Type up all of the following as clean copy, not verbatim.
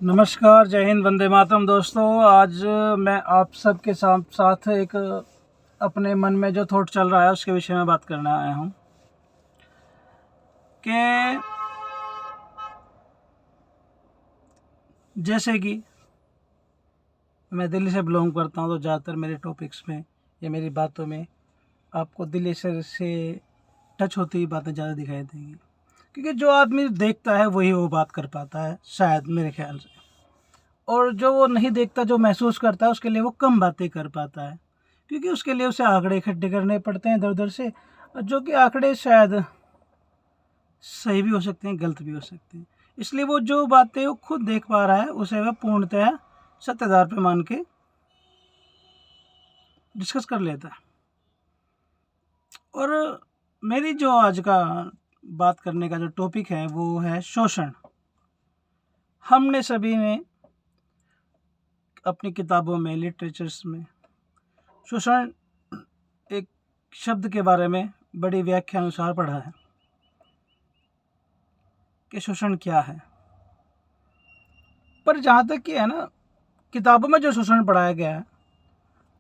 नमस्कार, जय हिंद, वंदे मातरम। दोस्तों, आज मैं आप सबके साथ साथ एक अपने मन में जो थॉट चल रहा है उसके विषय में बात करने आया हूँ कि जैसे कि मैं दिल्ली से बिलोंग करता हूँ, तो ज़्यादातर मेरे टॉपिक्स में या मेरी बातों में आपको दिल्ली से टच होती हुई बातें ज़्यादा दिखाई देंगी, क्योंकि जो आदमी देखता है वही वो बात कर पाता है, शायद मेरे ख्याल से। और जो वो नहीं देखता, जो महसूस करता है, उसके लिए वो कम बातें कर पाता है, क्योंकि उसके लिए उसे आंकड़े इकट्ठे करने पड़ते हैं इधर उधर से, और जो कि आंकड़े शायद सही भी हो सकते हैं, गलत भी हो सकते हैं। इसलिए वो जो बातें वो खुद देख पा रहा है उसे वह पूर्णतः सत्याधार पे मान के डिस्कस कर लेता है। और मेरी जो आज का बात करने का जो टॉपिक है वो है शोषण। हमने सभी ने अपनी किताबों में, लिटरेचर्स में शोषण एक शब्द के बारे में बड़ी व्याख्या अनुसार पढ़ा है कि शोषण क्या है। पर जहाँ तक कि है ना, किताबों में जो शोषण पढ़ाया गया है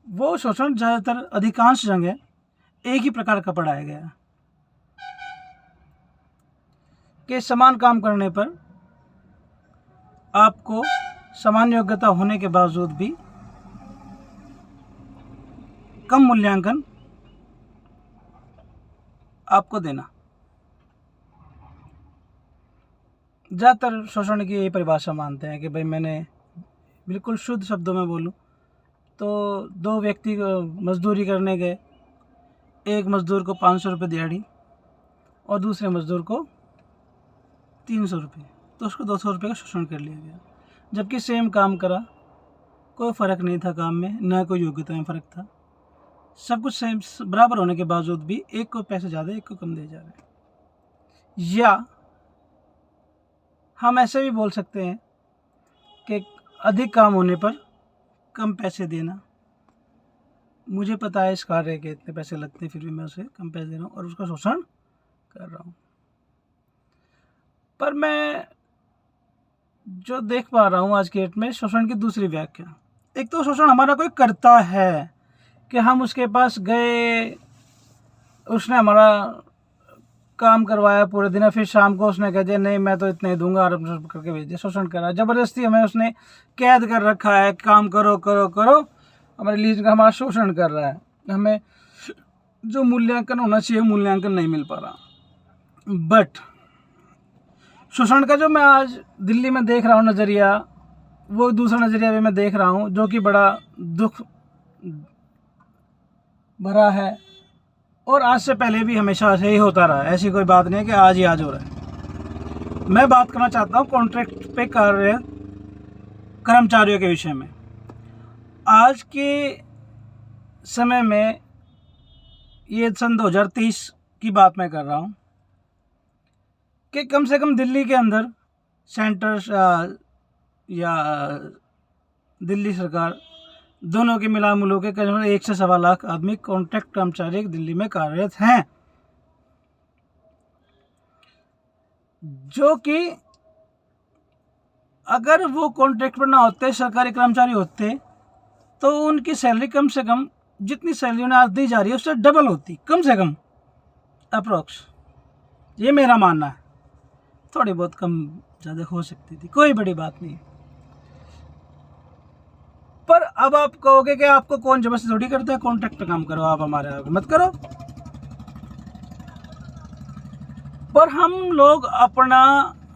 वो शोषण ज़्यादातर अधिकांश जगह एक ही प्रकार का पढ़ाया गया है कि समान काम करने पर आपको समान योग्यता होने के बावजूद भी कम मूल्यांकन आपको देना। ज़्यादातर शोषण की यही परिभाषा मानते हैं कि भाई, मैंने बिल्कुल शुद्ध शब्दों में बोलूँ तो दो व्यक्ति मजदूरी करने गए, एक मजदूर को 500 रुपये दिहाड़ी और दूसरे मजदूर को 300 रुपये, तो उसको 200 रुपये का शोषण कर लिया गया। जबकि सेम काम करा, कोई फ़र्क नहीं था काम में, ना कोई योग्यता में फ़र्क था, सब कुछ सेम बराबर होने के बावजूद भी एक को पैसे ज़्यादा, एक को कम दिए जा रहे हैं। या हम ऐसे भी बोल सकते हैं कि अधिक काम होने पर कम पैसे देना। मुझे पता है इस कार्य के इतने पैसे लगते हैं, फिर भी मैं उसे कम पैसे दे रहा हूँ और उसका शोषण कर रहा हूँ। पर मैं जो देख पा रहा हूँ आज के डेट में शोषण की दूसरी व्याख्या, एक तो शोषण हमारा कोई करता है कि हम उसके पास गए, उसने हमारा काम करवाया पूरे दिन, फिर शाम को उसने कह दिया नहीं मैं तो इतने ही दूंगा और करके भेज दिया। शोषण करा, ज़बरदस्ती हमें उसने कैद कर रखा है, काम करो करो करो, हमारे लीज का हमारा शोषण कर रहा है। हमें जो मूल्यांकन होना चाहिए मूल्यांकन नहीं मिल पा रहा। बट शोषण का जो मैं आज दिल्ली में देख रहा हूँ नज़रिया, वो दूसरा नज़रिया भी मैं देख रहा हूँ जो कि बड़ा दुख भरा है, और आज से पहले भी हमेशा से ही होता रहा है। ऐसी कोई बात नहीं है कि आज ही आज हो रहा है। मैं बात करना चाहता हूँ कॉन्ट्रैक्ट पे कार्य कर्मचारियों के विषय में। आज के समय में, ये सन 2023 की बात मैं कर रहा हूँ, कि कम से कम दिल्ली के अंदर सेंटर या दिल्ली सरकार दोनों के मिला मिलो के करीब 1 से 1.25 लाख आदमी कॉन्ट्रैक्ट कर्मचारी दिल्ली में कार्यरत हैं, जो कि अगर वो कॉन्ट्रैक्ट पर ना होते, सरकारी कर्मचारी होते, तो उनकी सैलरी कम से कम जितनी सैलरी उन्हें आज दी जा रही है उससे डबल होती, कम से कम अप्रोक्स। ये मेरा मानना है। थोड़ी बहुत कम ज़्यादा हो सकती थी, कोई बड़ी बात नहीं। पर अब आप कहोगे कि आपको कौन जबरदस्ती थोड़ी करता है, कॉन्ट्रैक्ट पे काम करो, आप हमारे आगे मत करो। पर हम लोग अपना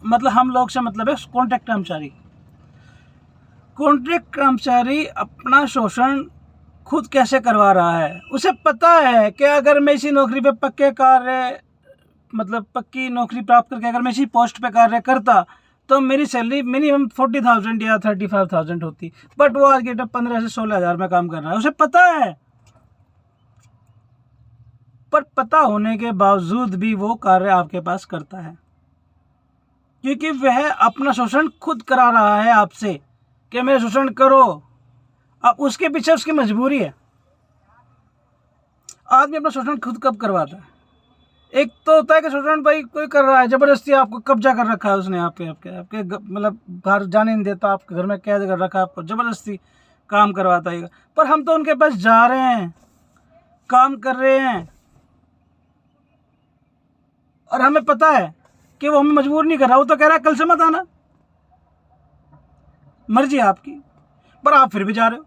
मतलब, हम लोग से मतलब है कॉन्ट्रैक्ट कर्मचारी। कॉन्ट्रैक्ट कर्मचारी अपना शोषण खुद कैसे करवा रहा है, उसे पता है कि अगर मैं इसी नौकरी पे पक्के कार्य मतलब पक्की नौकरी प्राप्त करके अगर मैं इसी पोस्ट पे कार्य करता तो मेरी सैलरी मिनिमम 40,000 या 35,000 होती। बट वो आज के टाइम 15 से 16,000 में काम कर रहा है, उसे पता है। पर पता होने के बावजूद भी वो कार्य आपके पास करता है, क्योंकि वह अपना शोषण खुद करा रहा है आपसे कि मेरा शोषण करो। अब उसके पीछे उसकी मजबूरी है। आदमी अपना शोषण खुद कब करवाता है? एक तो होता है कि शोषण भाई कोई कर रहा है, ज़बरदस्ती आपको कब्जा कर रखा है उसने, आपके आपके आपके मतलब बाहर जाने नहीं देता, आपके घर में कैद कर रखा है, आपको ज़बरदस्ती काम करवाता है। पर हम तो उनके पास जा रहे हैं, काम कर रहे हैं, और हमें पता है कि वो हमें मजबूर नहीं कर रहा। वो तो कह रहा है कल से मत आना, मर्जी आपकी, पर आप फिर भी जा रहे हो,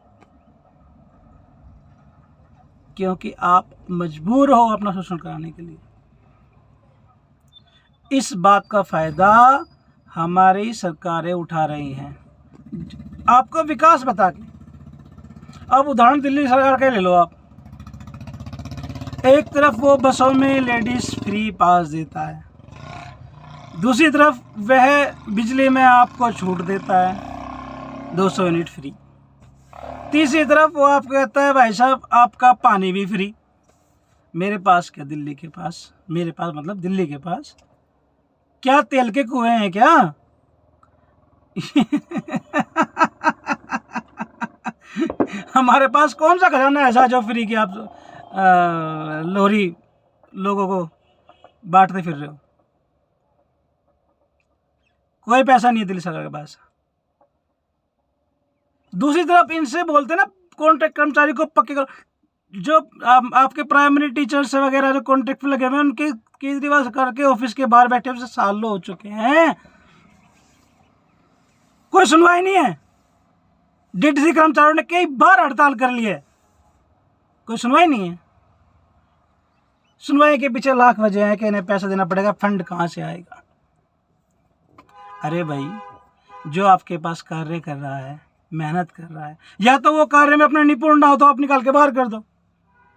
क्योंकि आप मजबूर हो अपना शोषण कराने के लिए। इस बात का फ़ायदा हमारी सरकारें उठा रही हैं, आपको विकास बता के। अब उदाहरण दिल्ली सरकार का ले लो आप। एक तरफ वो बसों में लेडीज़ फ्री पास देता है, दूसरी तरफ वह बिजली में आपको छूट देता है 200 यूनिट फ्री, तीसरी तरफ वो आपको कहता है भाई साहब आपका पानी भी फ्री। मेरे पास क्या, दिल्ली के पास, मेरे पास मतलब दिल्ली के पास क्या तेल के कुएं हैं क्या? हमारे पास कौन सा खजाना ऐसा जो फ्री की आप लोरी लोगों को बांटते फिर रहे हो? कोई पैसा नहीं है दिल्ली सरकार के पास। दूसरी तरफ इनसे बोलते ना कॉन्ट्रैक्ट कर्मचारी को पक्के करो, जो आपके प्राइमरी टीचर्स वगैरह जो कॉन्ट्रैक्ट पे लगे हुए हैं, उनके केजरीवाल सरकार के ऑफिस के बाहर बैठे हुए सालों हो चुके हैं, कोई सुनवाई नहीं है। डीटीसी कर्मचारियों ने कई बार हड़ताल कर ली है, कोई सुनवाई नहीं है। सुनवाई के पीछे लाख वजह है कि इन्हें पैसा देना पड़ेगा, फंड कहाँ से आएगा? अरे भाई, जो आपके पास कार्य कर रहा है, मेहनत कर रहा है, या तो वो कार्य में अपना निपुण ना हो तो आप निकाल के बाहर कर दो,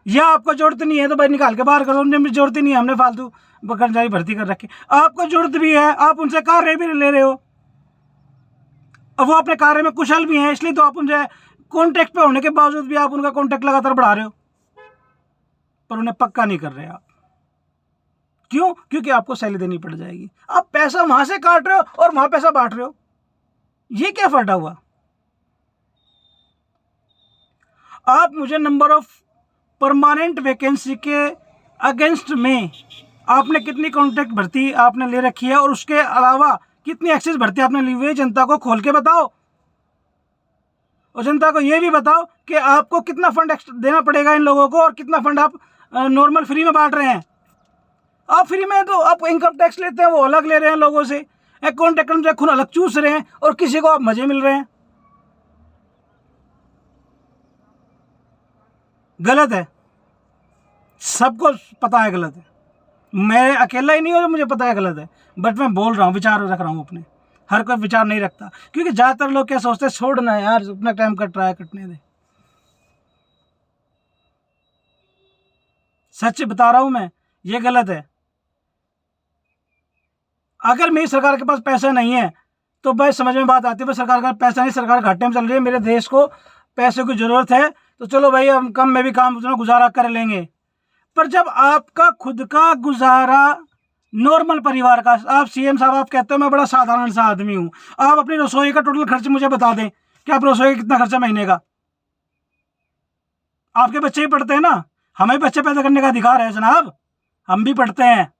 या आपको जरूरत नहीं है तो भाई निकाल के बाहर कर दो। उन्हें जरूरत ही नहीं है, हमने फालतू कर्मचारी भर्ती कर रखे। आपको जरूरत भी है, आप उनसे कार्य भी ले रहे हो, और वो अपने कार्य में कुशल भी हैं, इसलिए तो आप उनसे कॉन्ट्रैक्ट पे होने के बावजूद भी आप उनका कॉन्ट्रैक्ट लगातार बढ़ा रहे हो, पर उन्हें पक्का नहीं कर रहे आप। क्यों? क्योंकि आपको सैलरी देनी पड़ जाएगी। आप पैसा वहां से काट रहे हो और वहां पैसा बांट रहे हो, ये क्या फटा हुआ? आप मुझे नंबर ऑफ परमानेंट वैकेंसी के अगेंस्ट में आपने कितनी कॉन्ट्रैक्ट भर्ती आपने ले रखी है, और उसके अलावा कितनी एक्सेस भर्ती आपने ली हुई है, जनता को खोल के बताओ। और जनता को ये भी बताओ कि आपको कितना फंड देना पड़ेगा इन लोगों को, और कितना फंड आप नॉर्मल फ्री में बांट रहे हैं। आप फ्री में तो आप इनकम टैक्स लेते हैं, वो अलग ले रहे हैं लोगों से, कॉन्ट्रैक्टर में खून अलग चूस रहे हैं, और किसी को आप मजे मिल रहे हैं। गलत है, सबको पता है गलत है, मैं अकेला ही नहीं हूँ, मुझे पता है गलत है, बट मैं बोल रहा हूँ, विचार रख रहा हूँ अपने। हर कोई विचार नहीं रखता, क्योंकि ज़्यादातर लोग क्या सोचते हैं, छोड़ना है यार, अपना टाइम कट रहा है, कटने दे। सच बता रहा हूँ मैं, ये गलत है। अगर मेरी सरकार के पास पैसा नहीं है तो भाई समझ में बात आती है, भाई सरकार का पैसा नहीं, सरकार घाटे में चल रही है, मेरे देश को पैसे की ज़रूरत है, तो चलो भाई हम कम में भी काम उतना गुजारा कर लेंगे। पर जब आपका खुद का गुजारा नॉर्मल परिवार का, आप सीएम साहब आप कहते हो मैं बड़ा साधारण सा आदमी हूँ, आप अपनी रसोई का टोटल खर्च मुझे बता दें कि आप रसोई का कितना खर्चा महीने का? आपके बच्चे भी पढ़ते हैं ना, हमें बच्चे पैदा करने का अधिकार है जनाब, हम भी पढ़ते हैं,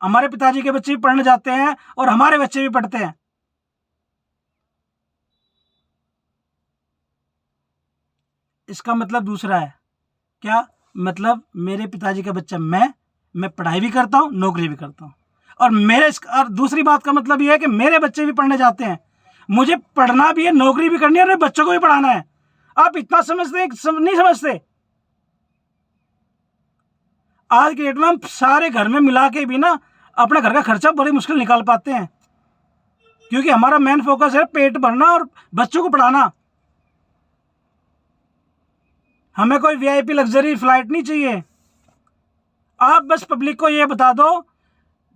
हमारे पिताजी के बच्चे भी पढ़ने जाते हैं और हमारे बच्चे भी पढ़ते हैं। इसका मतलब दूसरा है, क्या मतलब? मेरे पिताजी का बच्चा मैं पढ़ाई भी करता हूँ, नौकरी भी करता हूँ, और दूसरी बात का मतलब यह है कि मेरे बच्चे भी पढ़ने जाते हैं, मुझे पढ़ना भी है, नौकरी भी करनी है, और मेरे बच्चों को भी पढ़ाना है। आप इतना समझते हैं, नहीं समझते? आज के डेट में हम सारे घर में मिला के भी ना अपने घर का खर्चा बड़ी मुश्किल निकाल पाते हैं, क्योंकि हमारा मेन फोकस है पेट भरना और बच्चों को पढ़ाना। हमें कोई वीआईपी लग्जरी फ्लाइट नहीं चाहिए। आप बस पब्लिक को ये बता दो,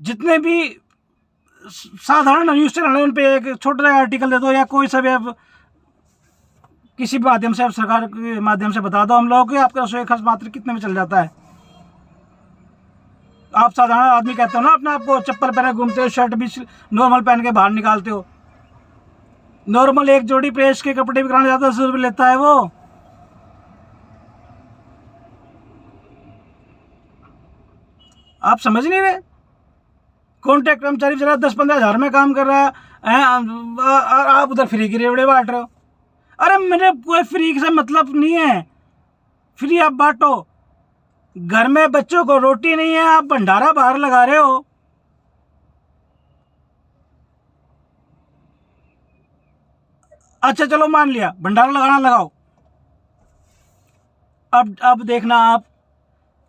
जितने भी साधारण न्यूज़ चैनल है उन पे एक छोटा सा आर्टिकल दे दो, या कोई सा भी आप किसी भी माध्यम से, आप सरकार के माध्यम से बता दो हम लोगों को आपका रसोई खर्च मात्र कितने में चल जाता है। आप साधारण आदमी कहते हो ना अपने आपको, चप्पल पहने घूमते हो, शर्ट भी नॉर्मल पहन के बाहर निकालते हो, नॉर्मल एक जोड़ी प्रेस के कपड़े भी कराने जाते हो, 10 रुपये लेता है वो। आप समझ नहीं रहे। कॉन्ट्रैक्ट कर्मचारी बेचारा 10-15 हज़ार में काम कर रहा है, आप उधर फ्री के रेवड़े बांट रहे हो। अरे मुझे कोई फ्री से मतलब नहीं है, फ्री आप बांटो। घर में बच्चों को रोटी नहीं है, आप भंडारा बाहर लगा रहे हो। अच्छा चलो मान लिया भंडारा लगाना, लगाओ। अब देखना आप,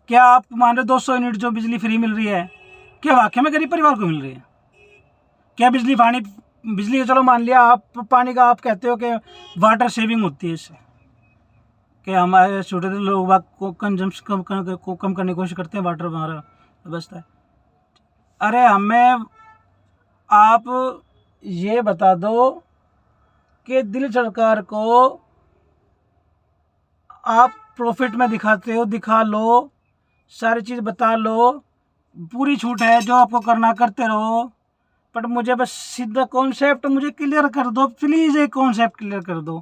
क्या आप मान रहे 200 यूनिट जो बिजली फ्री मिल रही है, क्या वाकई में गरीब परिवार को मिल रही है? क्या बिजली चलो मान लिया आप पानी का, आप कहते हो कि वाटर सेविंग होती है इससे, कि हमारे छोटे लोग को कंजम्पशन कम करने की कोशिश करते हैं, वाटर हमारा बचता है। अरे हमें आप ये बता दो कि दिल्ली सरकार को आप प्रॉफिट में दिखाते हो, दिखा लो, सारी चीज़ बता लो, पूरी छूट है, जो आपको करना करते रहो, पर मुझे बस सीधा कॉन्सेप्ट मुझे क्लियर कर दो प्लीज़। एक कॉन्सेप्ट क्लियर कर दो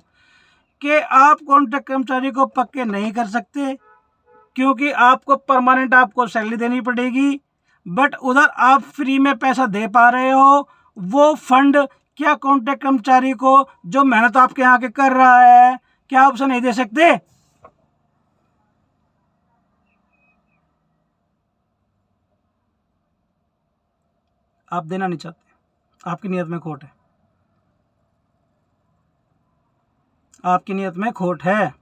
कि आप कॉन्ट्रैक्ट कर्मचारी को पक्के नहीं कर सकते, क्योंकि आपको परमानेंट आपको सैलरी देनी पड़ेगी, बट उधर आप फ्री में पैसा दे पा रहे हो। वो फंड क्या कॉन्ट्रैक्ट कर्मचारी को जो मेहनत आपके यहाँ के कर रहा है, क्या आप उसे नहीं दे सकते? आप देना नहीं चाहते, आपकी नीयत में खोट है, आपकी नीयत में खोट है।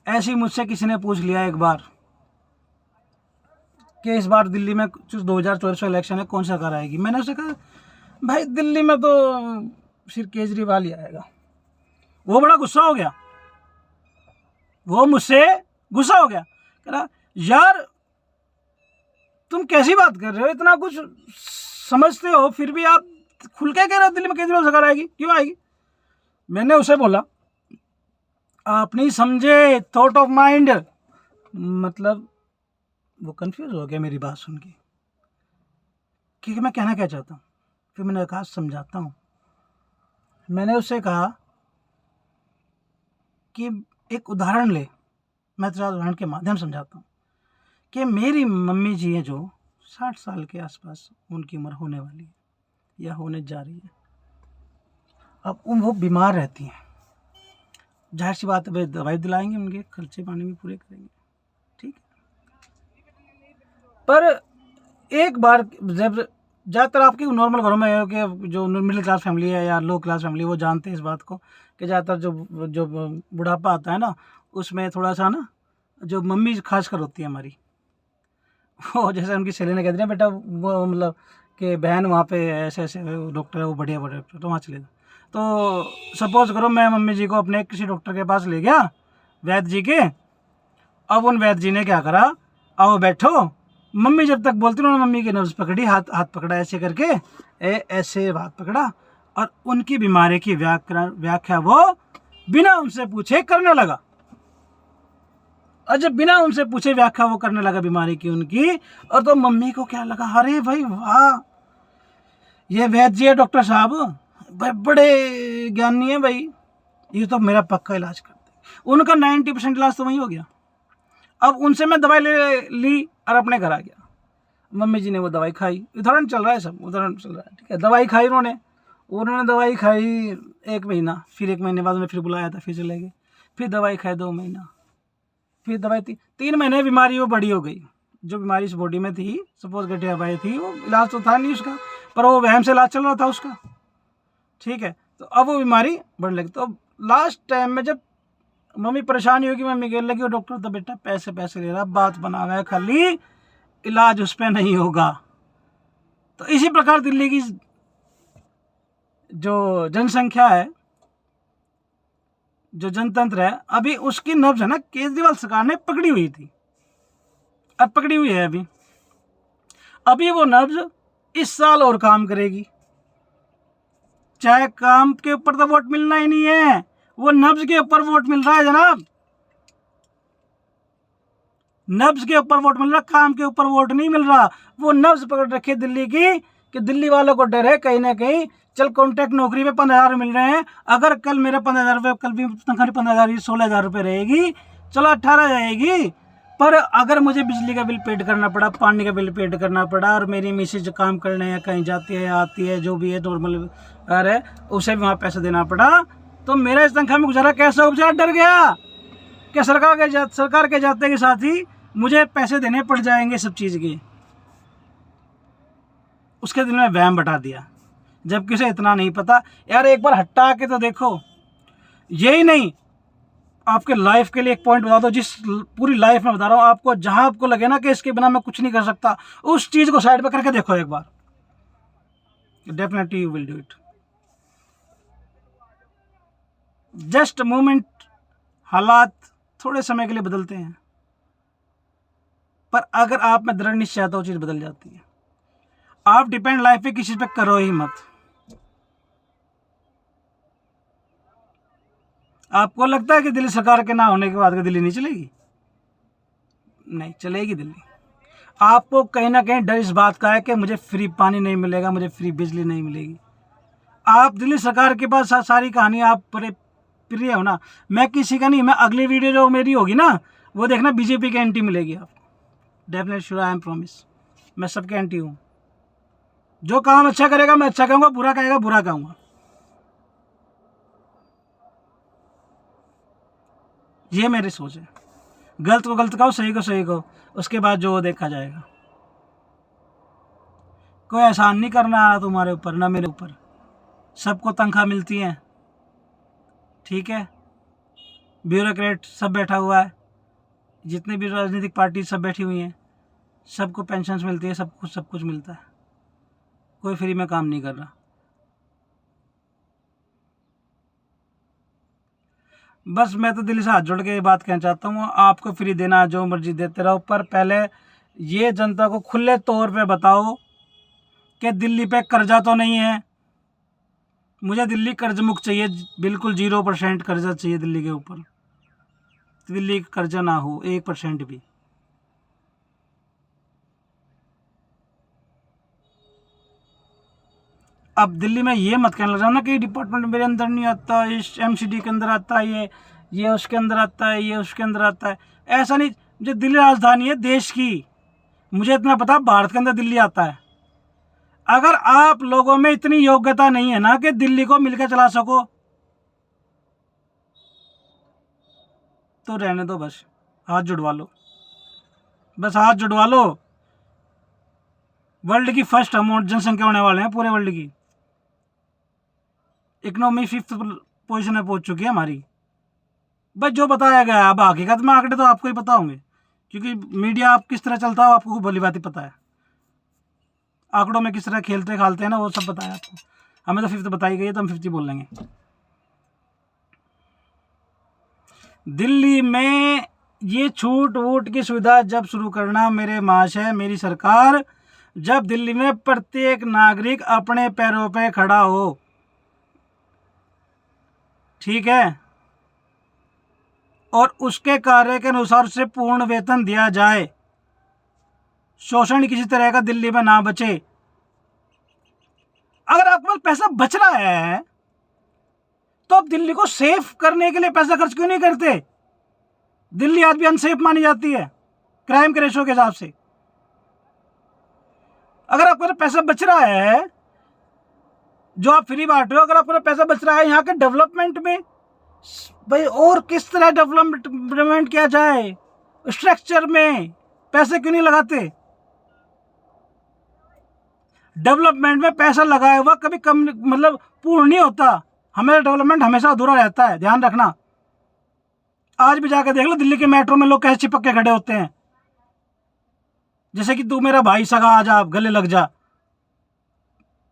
ऐसे ही मुझसे किसी ने पूछ लिया एक बार कि इस बार दिल्ली में 2024 का इलेक्शन है, कौन सा सरकार आएगी? मैंने उससे कहा भाई दिल्ली में तो सिर्फ केजरीवाल ही आएगा। वो बड़ा गुस्सा हो गया, वो मुझसे गुस्सा हो गया, कह रहा यार तुम कैसी बात कर रहे हो, इतना कुछ समझते हो फिर भी आप खुल के कह रहे हो दिल्ली में केजरीवाल सरकार आएगी, क्यों आएगी? मैंने उसे बोला आप नहीं समझे, थॉट ऑफ माइंड, मतलब वो कंफ्यूज हो गया मेरी बात सुन के कि मैं कहना क्या चाहता हूँ। फिर मैंने कहा समझाता हूँ। मैंने उससे कहा कि एक उदाहरण ले, मैं तेरा उदाहरण के माध्यम समझाता हूँ कि मेरी मम्मी जी हैं जो 60 साल के आसपास उनकी उम्र होने वाली है या होने जा रही है। अब वो बीमार रहती हैं, जाहिर सी बात है दवाई दिलाएंगे, उनके खर्चे पानी भी पूरे करेंगे, ठीक है। पर एक बार जब ज़्यादातर आपके नॉर्मल घरों में है कि जो मिडिल क्लास फैमिली है या लो क्लास फैमिली, वो जानते हैं इस बात को कि ज़्यादातर जो बुढ़ापा आता है ना, उसमें थोड़ा सा ना, जो मम्मी खास कर होती है हमारी, वो जैसे उनकी सहेली ने कह दिया बेटा वो मतलब कि बहन वहाँ पे ऐसे ऐसे डॉक्टर है, वो बढ़िया बढ़िया डॉक्टर, तो वहाँ चले जाओ। तो सपोज़ करो मैं मम्मी जी को अपने किसी डॉक्टर के पास ले गया, वैद्य जी के। अब उन वैद्य जी ने क्या करा, आओ बैठो, मम्मी जब तक बोलती उन्होंने मम्मी की नब्ज़ पकड़ी, हाथ पकड़ा ऐसे करके, ऐसे हाथ पकड़ा और उनकी बीमारी की व्याख्या वो बिना उनसे पूछे करने लगा। और जब बिना उनसे पूछे व्याख्या वो करने लगा बीमारी की उनकी, और तो मम्मी को क्या लगा, अरे भाई वाह, ये वैद्य जी है डॉक्टर साहब, भाई बड़े ज्ञानी है भाई, ये तो मेरा पक्का इलाज कर दे। उनका 90% इलाज तो वही हो गया। अब उनसे मैं दवाई ले ली और अपने घर आ गया। मम्मी जी ने वो दवाई खाई, उदाहरण चल रहा है, सब उदाहरण चल रहा है, ठीक है। दवाई खाई उन्होंने दवाई खाई 1 महीना, फिर 1 महीने बाद उन्हें फिर बुलाया था, फिर चले गए, फिर दवाई खाई 2 महीना, फिर दवाई 3 महीने, बीमारी वो बड़ी हो गई। जो बीमारी इस बॉडी में थी, सपोज गठिया पाई थी, वो इलाज तो था नहीं उसका, पर वो वहम से इलाज चल रहा था उसका, ठीक है। तो अब वो बीमारी बढ़ने लगी। तो लास्ट टाइम में जब मम्मी परेशानी होगी, मम्मी कहने लगी वो डॉक्टर तो बेटा पैसे ले रहा, बात बना हुआ है खाली, इलाज उस पर नहीं होगा। तो इसी प्रकार दिल्ली की जो जनसंख्या है, जो जनतंत्र है, अभी उसकी नब्ज है ना केजरीवाल सरकार ने पकड़ी हुई थी, अब पकड़ी हुई है। अभी वो नब्ज इस साल और काम करेगी, चाहे काम के ऊपर तो वोट मिलना ही नहीं है, वो नब्ज के ऊपर वोट मिल रहा है जनाब, नब्ज के ऊपर वोट मिल रहा, काम के ऊपर वोट नहीं मिल रहा। वो नब्ज पकड़ रखी है दिल्ली की, कि दिल्ली वालों को डर है कहीं ना कहीं, चल कॉन्ट्रैक्ट नौकरी में 15,000 मिल रहे हैं, अगर कल मेरा 15,000 रुपये, कल भी तनख्वाह 15,000 16,000 रुपये रहेगी, चलो 18 जाएगी, पर अगर मुझे बिजली का बिल पेड करना पड़ा, पानी का बिल पेड करना पड़ा, और मेरी मिसेज काम करने या कहीं जाती है आती है, जो भी है नॉर्मल है, उसे भी वहाँ पैसा देना पड़ा, तो मेरा इस तनख्वाह में गुजारा कैसे हो? बेचारा डर गया कि सरकार के जाते के साथ ही मुझे पैसे देने पड़ जाएंगे सब चीज़ के। उसके दिल में वहम बटा दिया, जबकि उसे इतना नहीं पता। यार एक बार हटा के तो देखो। यही नहीं, आपके लाइफ के लिए एक पॉइंट बता दो, जिस पूरी लाइफ में बता रहा हूँ आपको, जहां आपको लगे ना कि इसके बिना मैं कुछ नहीं कर सकता, उस चीज़ को साइड पे करके देखो एक बार, definitely you will do it. Just moment, हालात थोड़े समय के लिए बदलते हैं, पर अगर आप में दृढ़ निश्चय है तो वो चीज़ बदल जाती है। आप डिपेंड लाइफ पे किसी पे करो ही मत। आपको लगता है कि दिल्ली सरकार के ना होने के बाद दिल्ली नहीं चलेगी? नहीं चलेगी दिल्ली। आपको कहीं ना कहीं डर इस बात का है कि मुझे फ्री पानी नहीं मिलेगा, मुझे फ्री बिजली नहीं मिलेगी। आप दिल्ली सरकार के पास सारी कहानी आप बड़े प्रिय हो ना। मैं किसी का नहीं, मैं अगली वीडियो जो मेरी होगी ना वो देखना, बीजेपी के एंटी मिलेगी आपको, definite sure, I am promise. मैं सबके एंटी हूँ। जो काम अच्छा करेगा मैं अच्छा कहूँगा, बुरा कहेगा बुरा कहूँगा। ये मेरी सोच है। गलत को गलत कहो, सही को सही कहो, उसके बाद जो देखा जाएगा। कोई एहसान नहीं करना आ रहा तुम्हारे ऊपर ना मेरे ऊपर। सबको तनख्वाह मिलती है, ठीक है। ब्यूरोक्रेट सब बैठा हुआ है, जितनी भी राजनीतिक पार्टी सब बैठी हुई हैं, सबको पेंशन्स मिलती है, सब कुछ मिलता है। कोई फ्री में काम नहीं कर रहा। बस मैं तो दिल्ली से हाथ जोड़ के ये बात कहना चाहता हूँ, आपको फ्री देना जो मर्जी देते रहो, पर पहले ये जनता को खुले तौर पे बताओ कि दिल्ली पे कर्जा तो नहीं है। मुझे दिल्ली कर्ज मुक्त चाहिए, बिल्कुल 0% कर्जा चाहिए दिल्ली के ऊपर। दिल्ली का कर्जा ना हो 1% भी। अब दिल्ली में ये मत कहने लग जाना कि डिपार्टमेंट मेरे अंदर नहीं आता, इस एमसीडी के अंदर आता है, ये उसके अंदर आता है, ये उसके अंदर आता है। ऐसा नहीं, जो दिल्ली राजधानी है देश की, मुझे इतना पता भारत के अंदर दिल्ली आता है। अगर आप लोगों में इतनी योग्यता नहीं है ना कि दिल्ली को मिलकर चला सको, तो रहने दो, बस हाथ जुड़वा लो, बस हाथ जुड़वा लो। वर्ल्ड की फर्स्ट हम जनसंख्या होने वाले हैं पूरे वर्ल्ड की। इकोनॉमी 5th पोजीशन में पहुंच चुकी है हमारी। बस जो बताया गया है, अब हकीकत में आंकड़े तो आपको ही पता होंगे, क्योंकि मीडिया आप किस तरह चलता है आपको भली बात ही पता है। आंकड़ों में किस तरह खेलते खालते हैं ना, वो सब पता है आपको। हमें तो 5th बताई गई है तो हम 5th ही बोल लेंगे। दिल्ली में ये छूट वूट की सुविधा जब शुरू करना मेरे महाशय, मेरी सरकार, जब दिल्ली में प्रत्येक नागरिक अपने पैरों पे खड़ा हो, ठीक है, और उसके कार्य के अनुसार उसे पूर्ण वेतन दिया जाए, शोषण किसी तरह का दिल्ली में ना बचे। अगर आपके पास पैसा बच रहा है तो आप दिल्ली को सेफ करने के लिए पैसा खर्च क्यों नहीं करते? दिल्ली आज भी अनसेफ मानी जाती है क्राइम के रेशो के हिसाब से। अगर आपका पैसा बच रहा है जो आप फ्री बांट रहे हो, अगर आपका पैसा बच रहा है यहाँ के डेवलपमेंट में, भाई और किस तरह डेवलपमेंट किया जाए, स्ट्रक्चर में पैसे क्यों नहीं लगाते? डेवलपमेंट में पैसा लगाया हुआ कभी कम मतलब पूर्ण नहीं होता। हमें डेवलपमेंट हमेशा अधूरा रहता है, ध्यान रखना। आज भी जाकर देख लो दिल्ली के मेट्रो में लोग कैसे चिपक के खड़े होते हैं, जैसे कि तू मेरा भाई सगा, आ जा गले लग जा।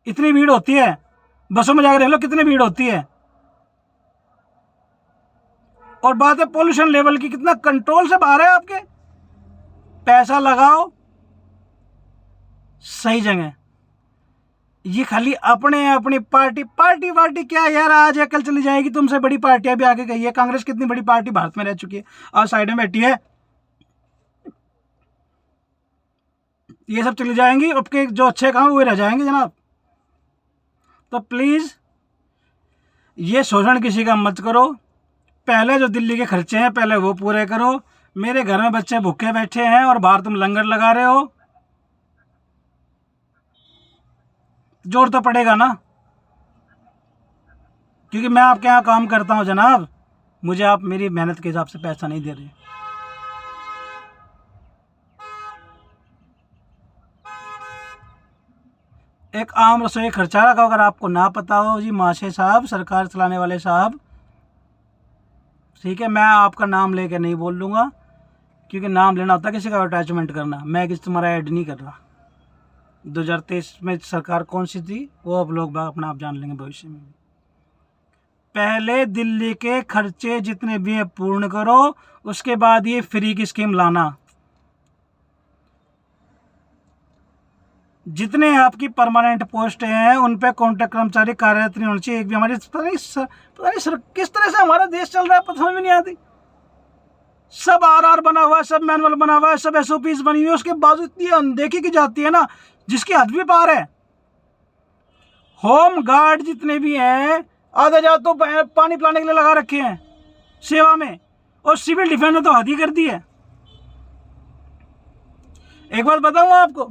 इतनी भीड़ होती है, बसों में जाकर देख लो कितनी भीड़ होती है। और बात है पोल्यूशन लेवल की, कितना कंट्रोल से बाहर है आपके। पैसा लगाओ सही जगह। ये खाली अपने अपनी पार्टी क्या यार, आज या कल चली जाएगी, तुमसे बड़ी पार्टियां भी आगे गई है। कांग्रेस कितनी बड़ी पार्टी भारत में रह चुकी है और साइड में बैठी है। ये सब चली जाएंगी, आपके जो अच्छे काम हुए रह जाएंगे जनाब। तो प्लीज ये शोषण किसी का मत करो। पहले जो दिल्ली के खर्चे हैं पहले वो पूरे करो, मेरे घर में बच्चे भूखे बैठे हैं और बाहर तुम लंगर लगा रहे हो, जोर तो पड़ेगा ना, क्योंकि मैं आपके यहाँ काम करता हूँ जनाब, मुझे आप मेरी मेहनत के हिसाब से पैसा नहीं दे रहे। एक आम रसोई खर्चा रखा, अगर आपको ना पता हो जी माशे साहब, सरकार चलाने वाले साहब, ठीक है, मैं आपका नाम लेके नहीं बोल लूँगा, क्योंकि नाम लेना होता है किसी का अटैचमेंट करना। मैं किसी तुम्हारा ऐड नहीं कर रहा। 2023 में सरकार कौन सी थी वो अब लोग अपना आप जान लेंगे भविष्य में। पहले दिल्ली के खर्चे जितने भी हैं पूर्ण करो, उसके बाद ये फ्री की स्कीम लाना। जितने आपकी परमानेंट पोस्ट हैं उन पे कॉन्ट्रैक्ट कर्मचारी कार्यरत नहीं होने चाहिए एक भी। हमारे पता नहीं सर किस तरह से हमारा देश चल रहा है, पता समझ में नहीं आती। सब आरआर बना हुआ है, सब मैनुअल बना हुआ है, सब एसओपीज बनी हुई है, उसके बावजूद इतनी अनदेखी की जाती है ना, जिसकी हद भी पार है। होम गार्ड जितने भी हैं आधा जा तो पानी पिलाने के लिए लगा रखे हैं सेवा में, और सिविल डिफेंस ने तो हद ही कर दी है। एक बात बताऊं आपको,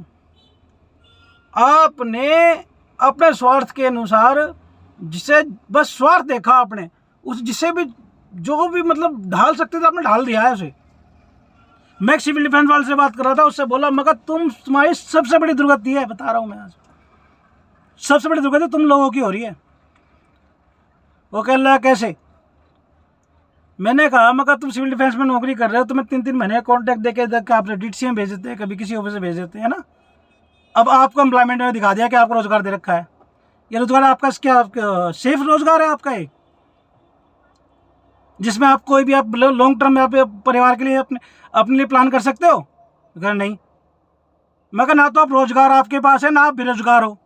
आपने अपने स्वार्थ के अनुसार जिसे बस स्वार्थ देखा आपने, उस जिसे भी जो भी मतलब ढाल सकते थे आपने ढाल दिया है उसे। मैं सिविल डिफेंस वाले से बात कर रहा था, उससे बोला मगर तुम्हारी सबसे बड़ी दुर्गति है, बता रहा हूं मैं आज, सबसे बड़ी दुर्गति तुम लोगों की हो रही है। वो कह रहा कैसे? मैंने कहा मगर तुम सिविल डिफेंस में नौकरी कर रहे हो, तुम्हें 3-3 महीने कॉन्ट्रैक्ट देके आप डीसी में भेज देते हैं, कभी किसी ऑफिस में भेज देते हैं ना। अब आपको एम्प्लॉयमेंट में दिखा दिया कि आपको रोजगार दे रखा है। ये रोजगार आपका क्या सेफ रोजगार है आपका ये, जिसमें आप कोई भी आप लॉन्ग टर्म में आप परिवार के लिए अपने लिए प्लान कर सकते हो? अगर नहीं, मगर ना तो आप रोजगार आपके पास है, ना आप बेरोजगार हो,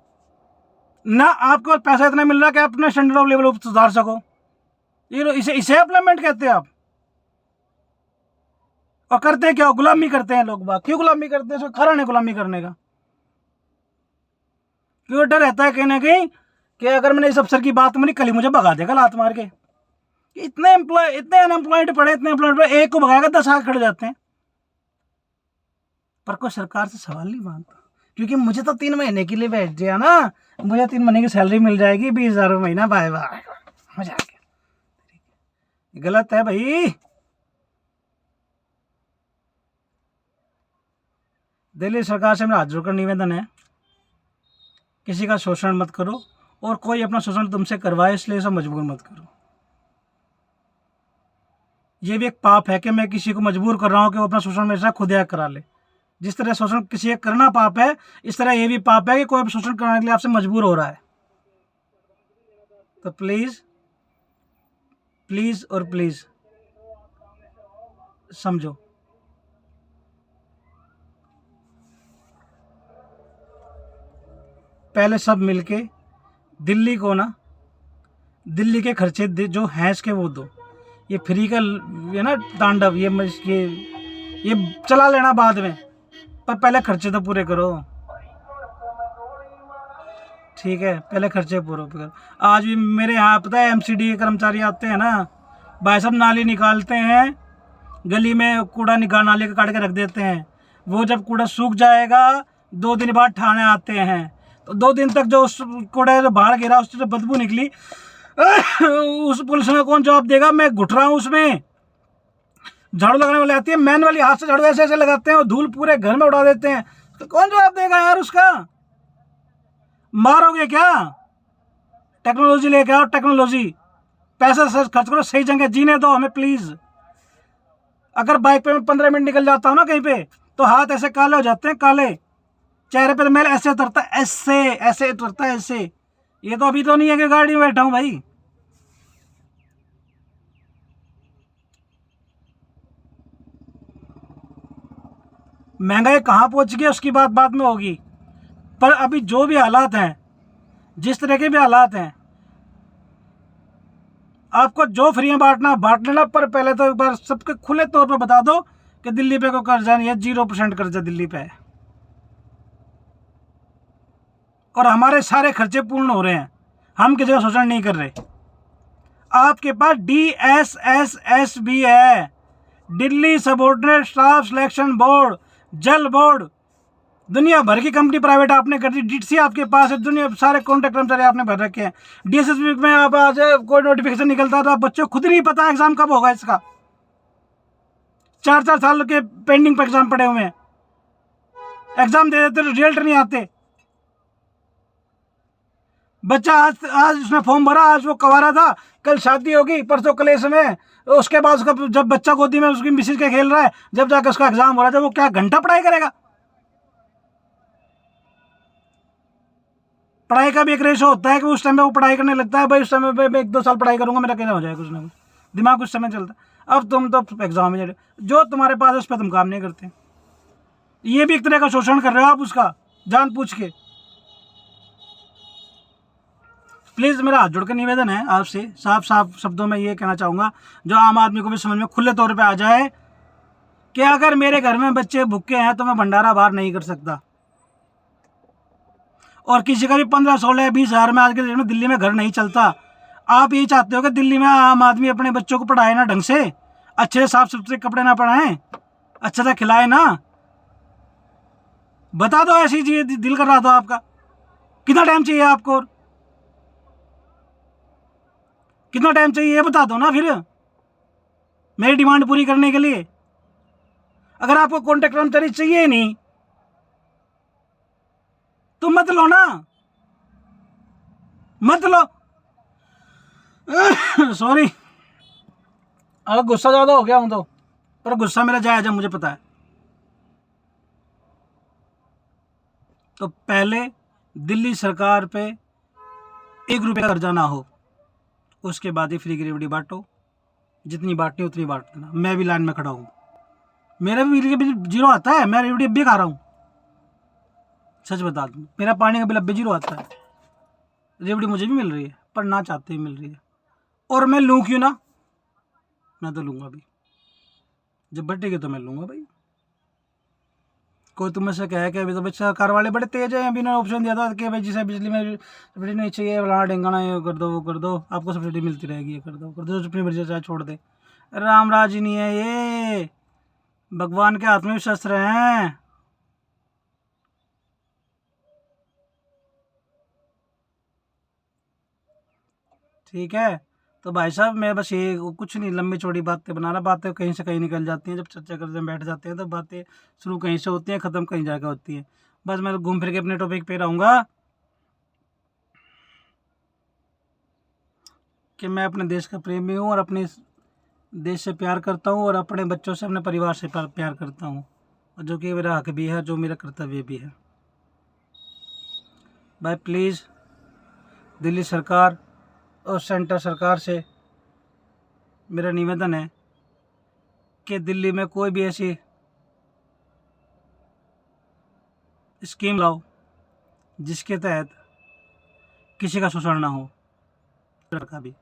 ना आपको पैसा इतना मिल रहा है कि आप अपने स्टैंडर्ड ऑफ लेवल सुधार सको। ये इसे एम्प्लॉयमेंट कहते हैं आप। और करते क्या? गुलामी करते हैं लोग बात। क्यों गुलामी करते हैं? इसका कारण है गुलामी करने का, क्यों डर रहता है कहीं ना कहीं कि अगर मैंने इस अफसर की बात मानी कल ही मुझे भगा देगा लात मार के। इतने अनएम्प्लॉयड पड़े, इतने एम्प्लॉयड पड़े, एक को भगाएगा 10 आगे खड़े जाते हैं। पर कोई सरकार से सवाल नहीं मांगता, क्योंकि मुझे तो 3 महीने के लिए बैठ गया ना, मुझे 3 महीने की सैलरी मिल जाएगी 20,000 महीना, बाय बाय, मजा आ गया। गलत है भाई। दिल्ली सरकार से मेरा हाथ जोड़कर निवेदन है, किसी का शोषण मत करो, और कोई अपना शोषण तुमसे करवाए इसलिए सब मजबूर मत करो। ये भी एक पाप है कि मैं किसी को मजबूर कर रहा हूँ कि वो अपना शोषण मेरे साथ खुद करा ले। जिस तरह शोषण किसी एक करना पाप है, इस तरह ये भी पाप है कि कोई शोषण कराने के लिए आपसे मजबूर हो रहा है। तो प्लीज प्लीज और प्लीज समझो। पहले सब मिलके दिल्ली को ना, दिल्ली के खर्चे जो हैं इसके वो दो, ये फ्री का ये ना तांडव, ये चला लेना बाद में, पर पहले खर्चे तो पूरे करो। ठीक है, पहले खर्चे पूरे करो। आज भी मेरे यहाँ पता है एमसीडी के कर्मचारी आते हैं ना भाई साहब, नाली निकालते हैं, गली में कूड़ा निकाल नाली का काट के रख देते हैं। वो जब कूड़ा सूख जाएगा 2 दिन बाद ठाणे आते हैं, तो 2 दिन तक जो उस कूड़ा जो बाहर गिरा उससे जो बदबू निकली उस पुलिस में कौन जवाब देगा? मैं घुट रहा हूँ उसमें। झाड़ू लगाने वाले आती है, मैन वाली हाथ से झाड़ू ऐसे ऐसे लगाते हैं और धूल पूरे घर में उड़ा देते हैं, तो कौन जवाब देगा यार उसका? मारोगे क्या? टेक्नोलॉजी लेके आओ, टेक्नोलॉजी, पैसा खर्च करो, सही जगह जीने दो हमें प्लीज। अगर बाइक पे मैं 15 मिनट निकल जाता हूँ ना कहीं पे, तो हाथ ऐसे काले हो जाते हैं, काले, चेहरे पे तो मैल ऐसे उतरता है, ऐसे उतरता है ऐसे। ये तो अभी तो नहीं है कि गाड़ी में बैठा हूँ भाई। महंगाई कहाँ पहुंच गई उसकी बात बाद में होगी, पर अभी जो भी हालात हैं, जिस तरह के भी हालात हैं, आपको जो फ्री में बांटना बांट लेना, पर पहले तो एक बार सबके खुले तौर पे बता दो कि दिल्ली पे कोई कर्जा नहीं है, 0% कर्जा दिल्ली पे है, और हमारे सारे खर्चे पूर्ण हो रहे हैं, हम किसी का शोषण नहीं कर रहे। आपके पास DSSS भी है, Delhi subordinate staff selection board, जल बोर्ड, दुनिया भर की कंपनी प्राइवेट आपने कर दी। डीटीसी आपके पास है, दुनिया सारे कॉन्ट्रैक्ट कर्मचारी आपने भर रखे हैं। डीएसएसबी में आप आज कोई नोटिफिकेशन निकलता है तो आप बच्चों को खुद नहीं पता एग्जाम कब होगा इसका। 4-4 साल के पेंडिंग पे एग्जाम पड़े हुए हैं, एग्जाम दे देते तो रिजल्ट नहीं आते। बच्चा आज उसने फॉर्म भरा, आज वो कवारा था, कल शादी होगी, परसों कलेश में, उसके बाद उसका जब बच्चा गोदी में उसकी मिसिज के खेल रहा है, जब जाकर उसका एग्जाम हो रहा है, जब वो क्या घंटा पढ़ाई करेगा। पढ़ाई का भी एक रेशो होता है कि उस टाइम में वो पढ़ाई करने लगता है, भाई उस समय पे मैं 1-2 साल पढ़ाई करूंगा, मेरा कहना हो जाएगा कुछ ना कुछ, दिमाग उस समय चलता है। अब तुम तो एग्जाम में जो तुम्हारे पास है उस पर तुम काम नहीं करते। ये भी एक तरह का शोषण कर रहे हो आप उसका, जान पूछ के। प्लीज़ मेरा हाथ जोड़ के निवेदन है आपसे, साफ साफ शब्दों में ये कहना चाहूँगा, जो आम आदमी को भी समझ में खुले तौर पे आ जाए कि अगर मेरे घर में बच्चे भूखे हैं तो मैं भंडारा बाहर नहीं कर सकता। और किसी का भी 15, 16, 20 हज़ार में आज के दिन में दिल्ली में घर नहीं चलता। आप यही चाहते हो कि दिल्ली में आम आदमी अपने बच्चों को पढ़ाए ना ढंग से, अच्छे से साफ सुथरे कपड़े ना पहनाएं, अच्छे से खिलाए ना। बता दो ऐसी चीज, दिल कर रहा था आपका। कितना टाइम चाहिए आपको, कितना टाइम चाहिए ये बता दो ना फिर, मेरी डिमांड पूरी करने के लिए। अगर आपको कॉन्ट्रैक्ट कर्मचारी चाहिए ही नहीं तो मत लो ना, मत लो। सॉरी, अगर गुस्सा ज्यादा हो गया हूं तो, पर गुस्सा मेरा जायज है, मुझे पता है। तो पहले दिल्ली सरकार पे 1 रुपये का कर्जा ना हो, उसके बाद ही फ्री गिरेवड़ी बांटो, जितनी बांटनी उतनी बांट देना। मैं भी लाइन में खड़ा हूँ, मेरा भी बिजली का बिल जीरो आता है, मैं रेवड़ी अब भी खा रहा हूँ, सच बता दूँ, मेरा पानी का बिल अब भी जीरो आता है। रेवड़ी मुझे भी मिल रही है, पर ना चाहते ही मिल रही है। और मैं लूँ क्यों ना, मैं तो लूँगा भी, जब बटेगी तो मैं लूँगा भाई। कोई तुम से कहे कि अभी तो भाई सरकार वाले बड़े तेज हैं, अभी ना ऑप्शन दिया था कि भाई जिसे बिजली में सब्सिडी नहीं चाहिए, फलाना ढेंगाना, ये कर दो वो कर दो, आपको सब्सिडी मिलती रहेगी, ये कर दो अपनी मर्जी से छोड़ दे। राम राज ही नहीं है ये, भगवान के हाथ में भी शस्त्र हैं। ठीक है, तो भाई साहब मैं बस ये कुछ नहीं लंबी चौड़ी बातें बना रहा, बातें कहीं से कहीं निकल जाती हैं, जब चर्चा करते बैठ जाते हैं तो बातें शुरू कहीं से होती हैं, ख़त्म कहीं जाकर होती हैं। बस मैं घूम फिर के अपने टॉपिक पे रहूँगा कि मैं अपने देश का प्रेमी हूँ और अपने देश से प्यार करता हूँ और अपने बच्चों से, अपने परिवार से प्यार करता हूँ, और जो कि मेरा हक भी है, जो मेरा कर्तव्य भी है। भाई प्लीज़ दिल्ली सरकार और सेंटर सरकार से मेरा निवेदन है कि दिल्ली में कोई भी ऐसी स्कीम लाओ जिसके तहत किसी का शोषण ना हो, का भी।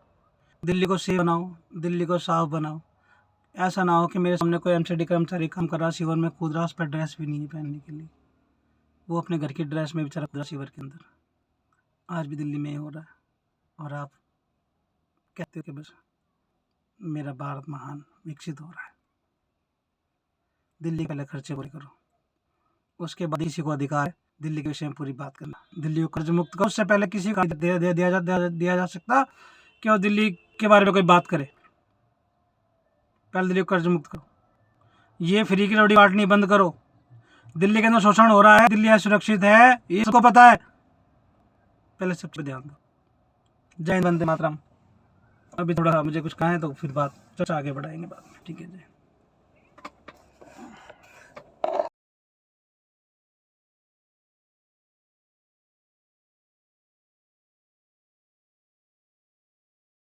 दिल्ली को सेफ बनाओ, दिल्ली को साफ बनाओ। ऐसा ना हो कि मेरे सामने कोई एमसीडी कर्मचारी काम कर रहा, सीवर में कूद रहा, उस पर ड्रेस भी नहीं है पहनने के लिए, वो अपने घर की ड्रेस में बेचारा कूद रहा सीवर के अंदर। आज भी दिल्ली में ही हो रहा है, और आप कहते हो कि बस मेरा भारत महान विकसित हो रहा है। दिल्ली पहले खर्चे पूरे करो, उसके बाद किसी को अधिकार है दिल्ली के विषय में पूरी बात करना। दिल्ली को कर्ज मुक्त करो, उससे पहले किसी को दिया जा सकता कि वो दिल्ली के बारे में कोई बात करे। पहले दिल्ली को कर्ज मुक्त करो, ये फ्री की रोटी बांटनी बंद करो। दिल्ली के अंदर शोषण हो रहा है, दिल्ली असुरक्षित है, ये सबको पता है, पहले सबसे ध्यान दो। जय हिंद, वंदे मातरम। अभी थोड़ा मुझे कुछ कहा है तो फिर बात चर्चा आगे बढ़ाएंगे बाद में, ठीक है जी।